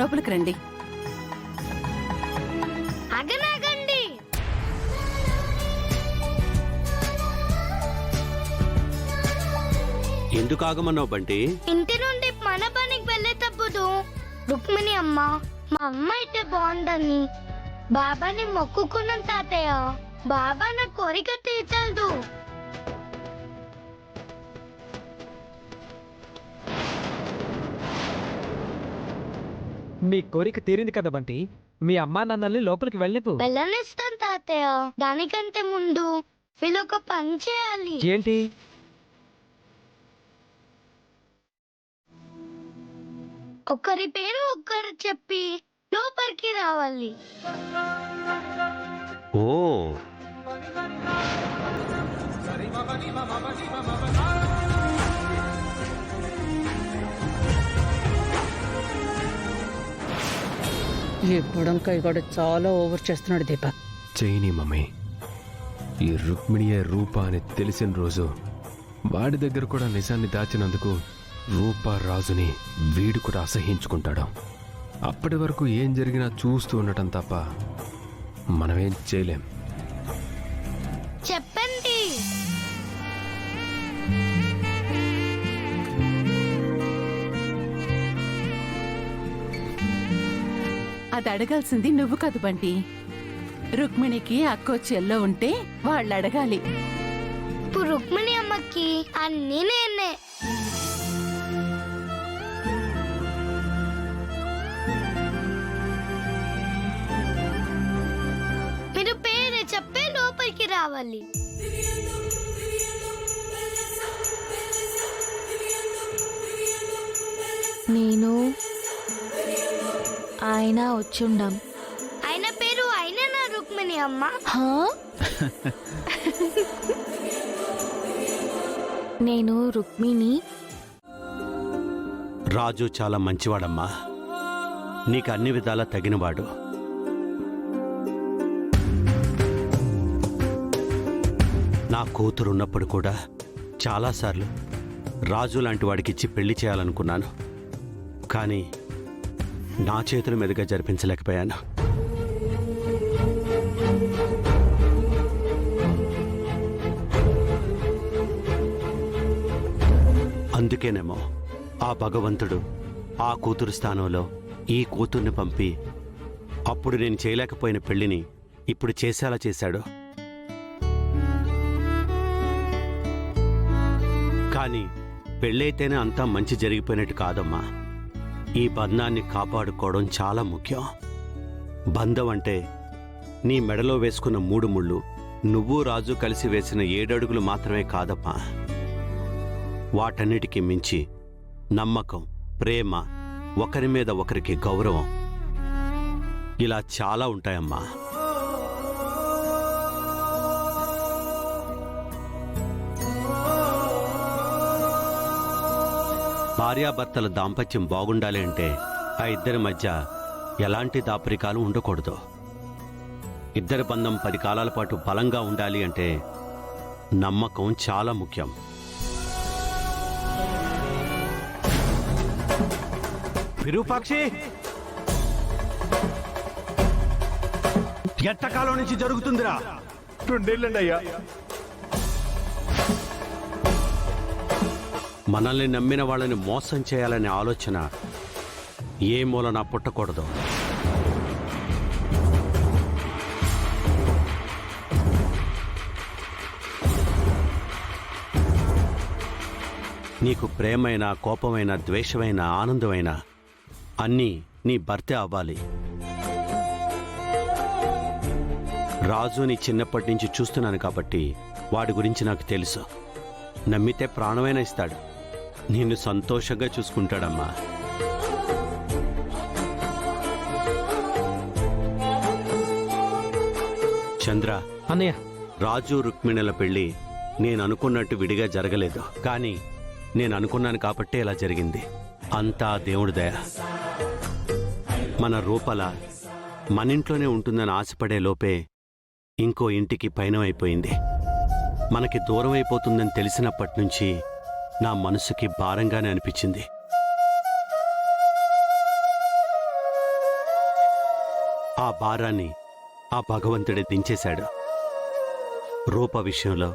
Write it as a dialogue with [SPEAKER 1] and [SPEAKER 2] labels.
[SPEAKER 1] లోపలికి రండి.
[SPEAKER 2] ఆగండి.
[SPEAKER 3] ఎందుకు ఆగమన్నావు బంటి?
[SPEAKER 2] ఇంటి నుండి మన పనికి వెళ్ళేటప్పుడు రుక్మిణి అమ్మ మా అమ్మ అయితే బాగుందని బాబాని మొక్కుకున్నాం తాతయ్య. బాబా నా కోరిక తీర్చదు.
[SPEAKER 4] మీ కోరిక తీరింది కదా బంటి. మీ అమ్మా నాన్నల్ని లోపలికి వెళ్ళిపో.
[SPEAKER 2] వెళ్ళనిస్తాను తాతయ్య. దానికంటే ముందు వీళ్ళు ఒక పని చేయాలి.
[SPEAKER 4] ఏంటి?
[SPEAKER 2] ఒకరి పేరు ఒక్కరు చెప్పి లోపలికి రావాలి.
[SPEAKER 3] ఓ,
[SPEAKER 1] ఈ బుడంకాయ కూడా చాలా ఓవర్ చేస్తున్నాడు దీపక్.
[SPEAKER 5] చేయని మమ్మీ. ఈ రుక్మిణియే రూప అని తెలిసిన రోజు వాడి దగ్గర కూడా నిజాన్ని దాచినందుకు రూప రాజుని వీడు కూడా అసహించుకుంటాడు. అప్పటి వరకు ఏం జరిగినా చూస్తూ ఉండటం తప్ప మనమేం చేయలేం.
[SPEAKER 2] చెప్పండి.
[SPEAKER 1] అది అడగాల్సింది నువ్వు కాదు బంటి. రుక్మిణికి అక్కో చెల్లో ఉంటే వాళ్ళు అడగాలి.
[SPEAKER 2] ఇప్పుడు రుక్మిణి అమ్మకి అన్ని నేనే. మీరు పేరు చెప్పే లోపలికి రావాలి.
[SPEAKER 6] నేను ఆయన వచ్చుండం.
[SPEAKER 2] ఆయన పేరు అయినా రుక్మిణి అమ్మ.
[SPEAKER 6] నేను రుక్మిణి.
[SPEAKER 3] రాజు చాలా మంచివాడమ్మా. నీకు అన్ని విధాలా తగినవాడు. నా కూతురున్నప్పుడు కూడా చాలాసార్లు రాజు లాంటి వాడికిచ్చి పెళ్లి చేయాలనుకున్నాను. కానీ నా చేతుల మీదుగా జరిపించలేకపోయాను. అందుకేనేమో ఆ భగవంతుడు ఆ కూతురు స్థానంలో ఈ కూతుర్ని పంపి అప్పుడు నేను చేయలేకపోయిన పెళ్లిని ఇప్పుడు చేసేలా చేశాడు. కానీ పెళ్ళైతేనే అంతా మంచి జరిగిపోయినట్టు కాదమ్మా. ఈ బంధాన్ని కాపాడుకోవడం చాలా ముఖ్యం. బంధం అంటే నీ మెడలో వేసుకున్న 3 ముళ్ళు, నువ్వు రాజు కలిసి వేసిన 7 అడుగులు మాత్రమే కాదమ్మా. వాటన్నిటికీ మించి నమ్మకం, ప్రేమ, ఒకరి మీద ఒకరికి గౌరవం, ఇలా చాలా ఉంటాయమ్మా. భార్యాభర్తల దాంపత్యం బాగుండాలి అంటే ఆ ఇద్దరి మధ్య ఎలాంటి దాపరికాలు ఉండకూడదు. ఇద్దరి బంధం 10 కాలాల పాటు బలంగా ఉండాలి అంటే నమ్మకం చాలా ముఖ్యం.
[SPEAKER 7] విరూపాక్షి, ఎట్టకాలం నుంచి జరుగుతుందిరా?
[SPEAKER 8] 2 ఏళ్ళండి అయ్యా.
[SPEAKER 3] మనల్ని నమ్మిన వాళ్ళని మోసం చేయాలనే ఆలోచన ఏ మూలన పుట్టకూడదు. నీకు ప్రేమైన, కోపమైన, ద్వేషమైన, ఆనందమైన అన్నీ నీ భర్తే అవ్వాలి. రాజుని చిన్నప్పటి నుంచి చూస్తున్నాను కాబట్టి వాడి గురించి నాకు తెలుసు. నమ్మితే ప్రాణమైనా ఇస్తాడు. నిన్ను సంతోషంగా చూసుకుంటాడమ్మా. చంద్ర,
[SPEAKER 4] అన్నయ్య,
[SPEAKER 3] రాజు రుక్మిణుల పెళ్లి నేను అనుకున్నట్టు విడిగా జరగలేదు. కానీ నేను అనుకున్నాను కాబట్టే ఇలా జరిగింది. అంతా దేవుడి దయ. మన రూపల మనింట్లోనే ఉంటుందని ఆశపడే లోపే ఇంకో ఇంటికి పయనమైపోయింది. మనకి దూరం అయిపోతుందని తెలిసినప్పటి నుంచి నా మనసుకి భారంగానే అనిపించింది. ఆ భారాన్ని ఆ భగవంతుడే దించేశాడు. రూప విషయంలో